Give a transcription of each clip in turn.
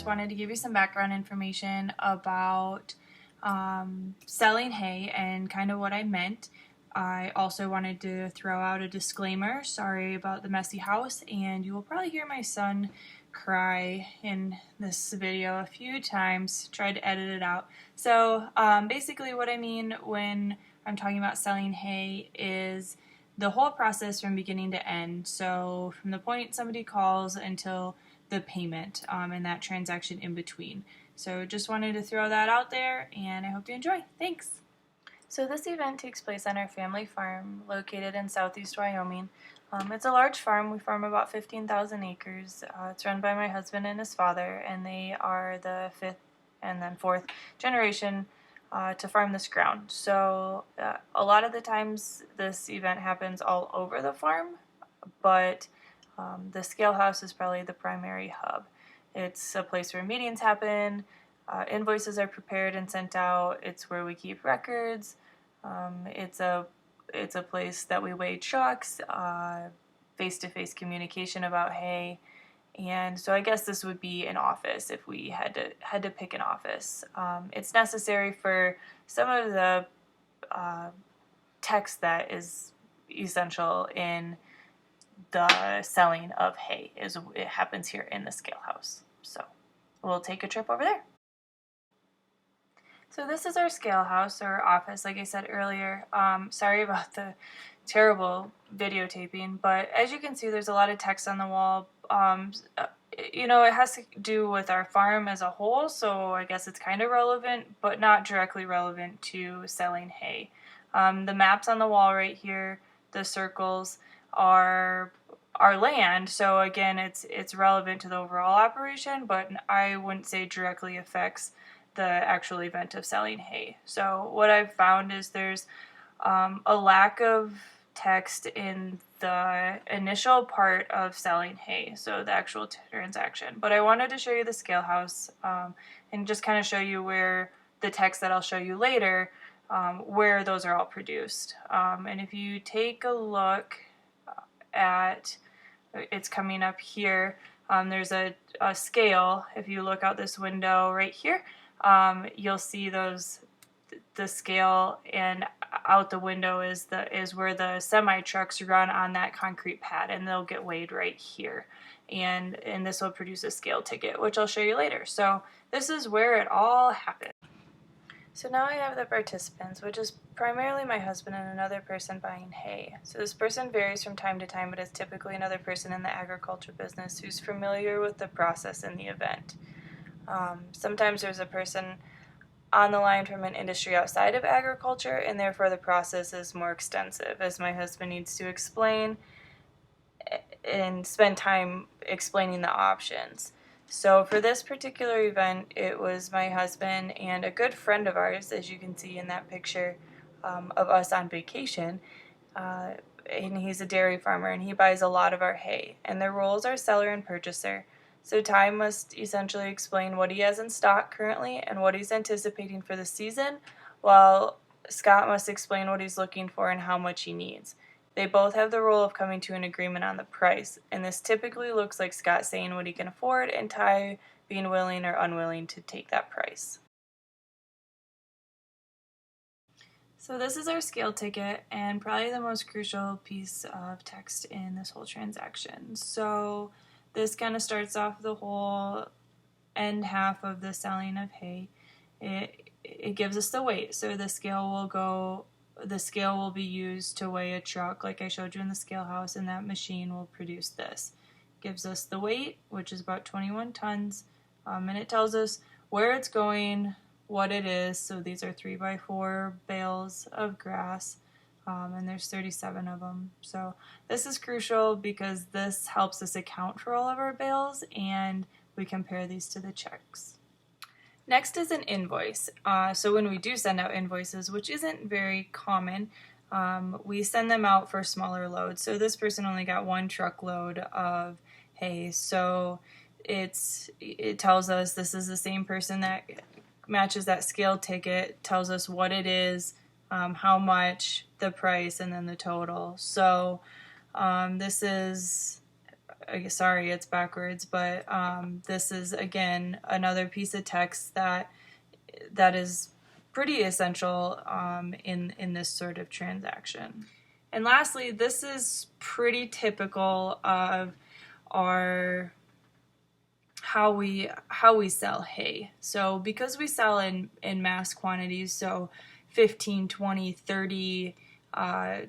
wanted to give you some background information about selling hay and kind of what I meant. I also wanted to throw out a disclaimer. Sorry about the messy house, and you will probably hear my son cry in this video a few times. Tried to edit it out. So basically what I mean when I'm talking about selling hay is the whole process from beginning to end. So from the point somebody calls until the payment and that transaction in between. So just wanted to throw that out there, and I hope you enjoy. Thanks! So this event takes place on our family farm located in southeast Wyoming. It's a large farm. We farm about 15,000 acres. It's run by my husband and his father, and they are the fifth and then fourth generation to farm this ground. So a lot of the times this event happens all over the farm, but the scale house is probably the primary hub. It's a place where meetings happen, invoices are prepared and sent out. It's where we keep records. It's a place that we weigh trucks, face-to-face communication about hay, and so I guess this would be an office if we had to pick an office. It's necessary for some of the text that is essential in the selling of hay. It happens here in the scale house. So we'll take a trip over there. So this is our scale house or office, like I said earlier. Sorry about the terrible videotaping, but as you can see, there's a lot of text on the wall. It has to do with our farm as a whole, so I guess it's kind of relevant, but not directly relevant to selling hay. The maps on the wall right here, the circles, are our land, so again, it's relevant to the overall operation, but I wouldn't say directly affects the actual event of selling hay. So what I've found is there's a lack of text in the initial part of selling hay, so the actual transaction. But I wanted to show you the scale house and just kind of show you where the text that I'll show you later, where those are all produced. And if you take a look at, it's coming up here, there's a scale. If you look out this window right here, you'll see the scale, and out the window is where the semi trucks run on that concrete pad, and they'll get weighed right here, and this will produce a scale ticket, which I'll show you later. So this is where it all happened. So now I have the participants, which is primarily my husband and another person buying hay. So this person varies from time to time, but it's typically another person in the agriculture business who's familiar with the process in the event. Sometimes there's a person on the line from an industry outside of agriculture, and therefore the process is more extensive, as my husband needs to explain and spend time explaining the options. So for this particular event, it was my husband and a good friend of ours, as you can see in that picture of us on vacation, and he's a dairy farmer, and he buys a lot of our hay, and their roles are seller and purchaser. So Ty must essentially explain what he has in stock currently and what he's anticipating for the season, while Scott must explain what he's looking for and how much he needs. They both have the role of coming to an agreement on the price, and this typically looks like Scott saying what he can afford and Ty being willing or unwilling to take that price. So this is our scale ticket, and probably the most crucial piece of text in this whole transaction. So this kind of starts off the whole end half of the selling of hay. It gives us the weight. So the scale will be used to weigh a truck, like I showed you in the scale house, and that machine will produce this. It gives us the weight, which is about 21 tons, and it tells us where it's going, what it is. So these are 3x4 bales of grass. And there's 37 of them. So this is crucial because this helps us account for all of our bales, and we compare these to the checks. Next is an invoice. So when we do send out invoices, which isn't very common, we send them out for smaller loads. So this person only got 1 truckload of hay. So it tells us this is the same person that matches that scale ticket, tells us what it is, how much, the price, and then the total. So this is sorry, it's backwards, but this is again another piece of text that is pretty essential in this sort of transaction. And lastly, this is pretty typical of our how we sell hay. So because we sell in mass quantities, so 15, 20, 30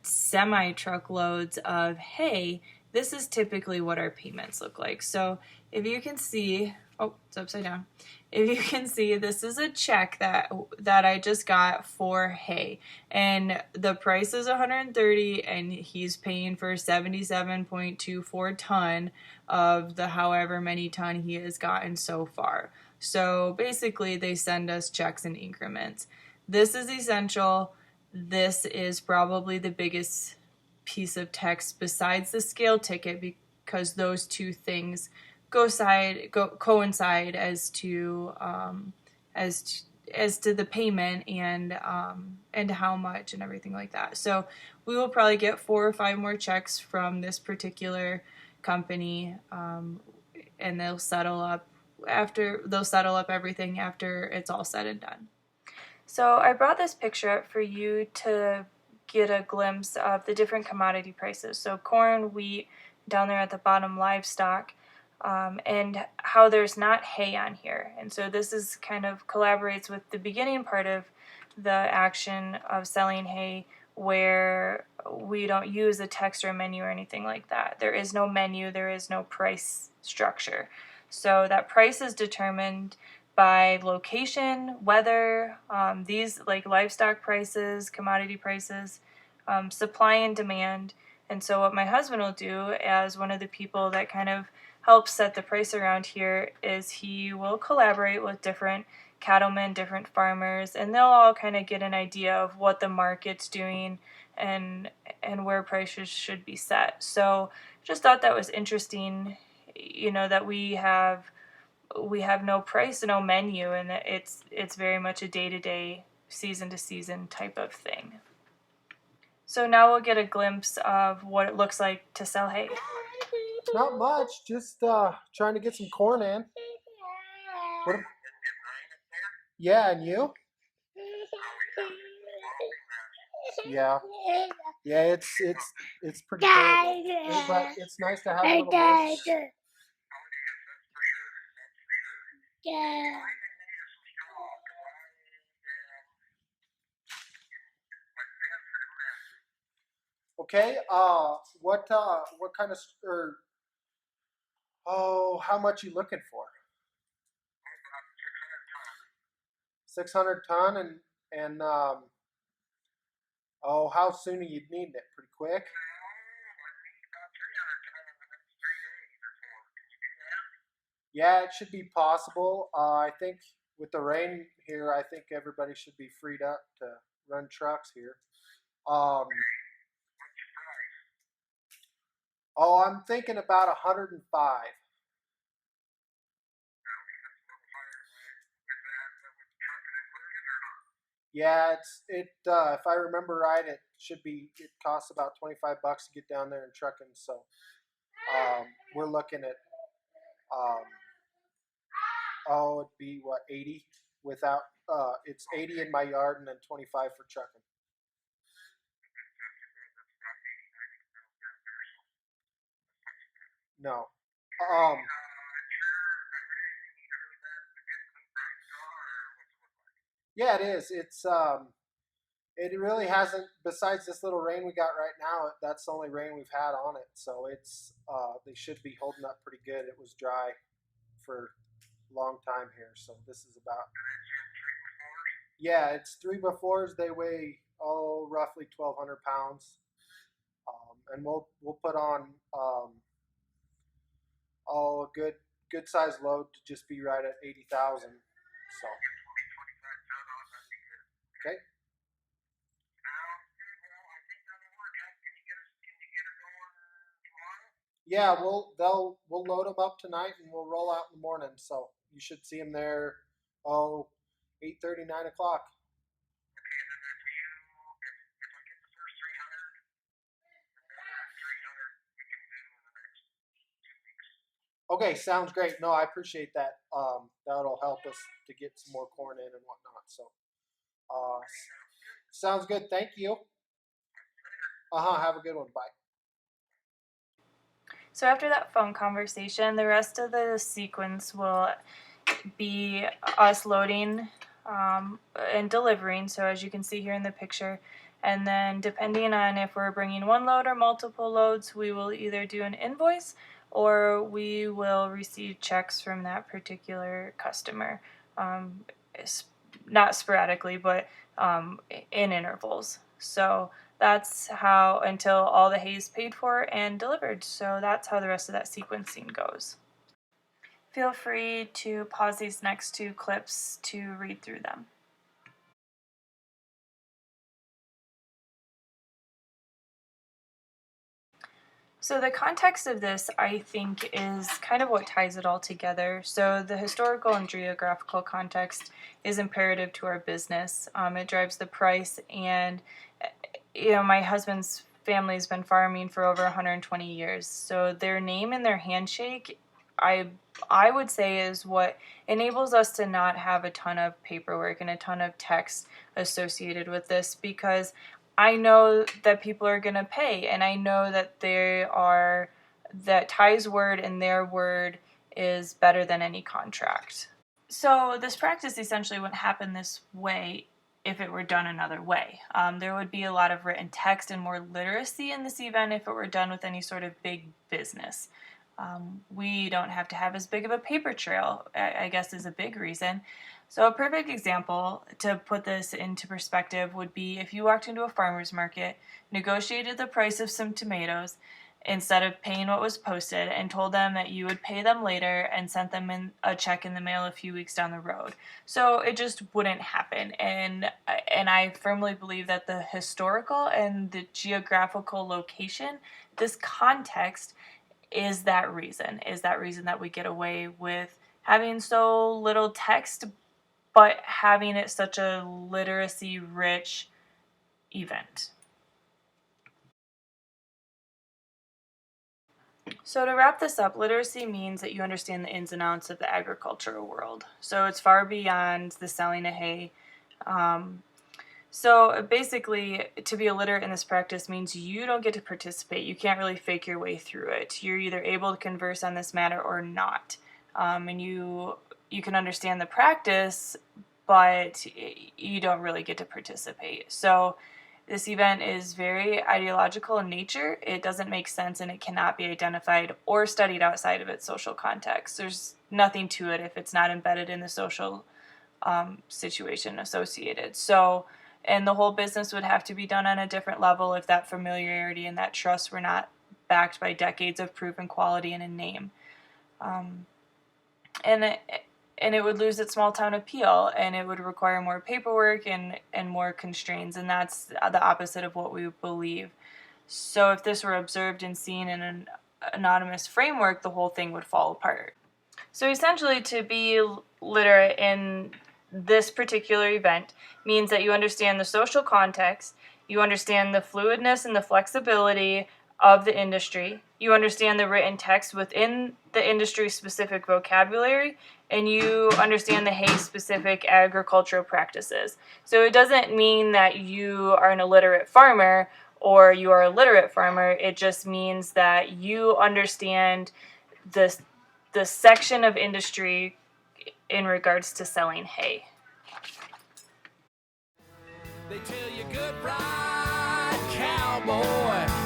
semi truckloads of hay, this is typically what our payments look like. So if you can see, oh, it's upside down. If you can see, this is a check that I just got for hay, and the price is 130, and he's paying for 77.24 ton of the however many ton he has gotten so far. So basically, they send us checks in increments. This is essential. This is probably the biggest piece of text besides the scale ticket, because those two things coincide as to the payment and how much and everything like that. So we will probably get 4 or 5 more checks from this particular company, and they'll settle up everything after it's all said and done. So I brought this picture up for you to get a glimpse of the different commodity prices. So corn, wheat, down there at the bottom, livestock, and how there's not hay on here. And so this is kind of collaborates with the beginning part of the action of selling hay, where we don't use a text or a menu or anything like that. There is no menu, there is no price structure. So that price is determined by location, weather, these like livestock prices, commodity prices, supply and demand. And so what my husband will do, as one of the people that kind of helps set the price around here, is he will collaborate with different cattlemen, different farmers, and they'll all kind of get an idea of what the market's doing and where prices should be set. So just thought that was interesting, that we have no price, no menu, and it's very much a day-to-day, season-to-season type of thing. So now we'll get a glimpse of what it looks like to sell hay. Not much, just trying to get some corn in. What? Yeah, and you? Yeah, yeah. It's pretty cold, but it's nice to have a little moisture. Yeah. Okay. What kind of how much you looking for? 600 ton, and how soon are you needing it? Pretty quick. Yeah, it should be possible. I think with the rain here, I think everybody should be freed up to run trucks here. Um, I'm thinking about 105. Yeah, if I remember right, it costs about $25 to get down there and trucking. So we're looking at it'd be what, 80 without it's 80 in my yard and then 25 for trucking. No. Um, yeah, it is. It really hasn't. Besides this little rain we got right now, that's the only rain we've had on it. So they should be holding up pretty good. It was dry for a long time here, so this is about. Yeah, it's 3x4s. They weigh roughly 1,200 pounds, and we'll put on a good size load to just be right at 80,000. So okay. Yeah, we'll load them up tonight and we'll roll out in the morning. So you should see them there. 8:30, 9 o'clock. Okay, sounds great. No, I appreciate that. That'll help us to get some more corn in and whatnot. So, uh, sounds good. Thank you. Have a good one. Bye. So after that phone conversation, the rest of the sequence will be us loading and delivering. So as you can see here in the picture, and then depending on if we're bringing one load or multiple loads, we will either do an invoice or we will receive checks from that particular customer, um, not sporadically, but in intervals. So that's how until all the hay is paid for and delivered. So that's how the rest of that sequencing goes. Feel free to pause these next two clips to read through them. So the context of this, I think, is kind of what ties it all together. So the historical and geographical context is imperative to our business. It drives the price, and my husband's family's been farming for over 120 years. So their name and their handshake, I I would say, is what enables us to not have a ton of paperwork and a ton of text associated with this, because I know that people are going to pay, and I know that that Ty's word and their word is better than any contract. So this practice essentially wouldn't happen this way if it were done another way. There would be a lot of written text and more literacy in this event if it were done with any sort of big business. We don't have to have as big of a paper trail, I guess, is a big reason. So a perfect example to put this into perspective would be if you walked into a farmer's market, negotiated the price of some tomatoes instead of paying what was posted, and told them that you would pay them later and sent them in a check in the mail a few weeks down the road. So it just wouldn't happen. And I firmly believe that the historical and the geographical location, this context, is that reason that we get away with having so little text but having it such a literacy rich event. So to wrap this up, literacy means that you understand the ins and outs of the agricultural world. So it's far beyond the selling of hay. Um, so basically, to be illiterate in this practice means you don't get to participate. You can't really fake your way through it. You're either able to converse on this matter or not, and you can understand the practice, but you don't really get to participate. So this event is very ideological in nature. It doesn't make sense, and it cannot be identified or studied outside of its social context. There's nothing to it if it's not embedded in the social situation associated. So, and the whole business would have to be done on a different level if that familiarity and that trust were not backed by decades of proven quality and a name. Um, and it, and it would lose its small town appeal, and it would require more paperwork and more constraints, and that's the opposite of what we believe. So if this were observed and seen in an anonymous framework, the whole thing would fall apart. So essentially, to be literate in this particular event means that you understand the social context, you understand the fluidness and the flexibility of the industry, you understand the written text within the industry specific vocabulary, and you understand the hay specific agricultural practices. So it doesn't mean that you are an illiterate farmer or you are a literate farmer. It just means that you understand the section of industry in regards to selling hay. They tell you good ride, cowboy.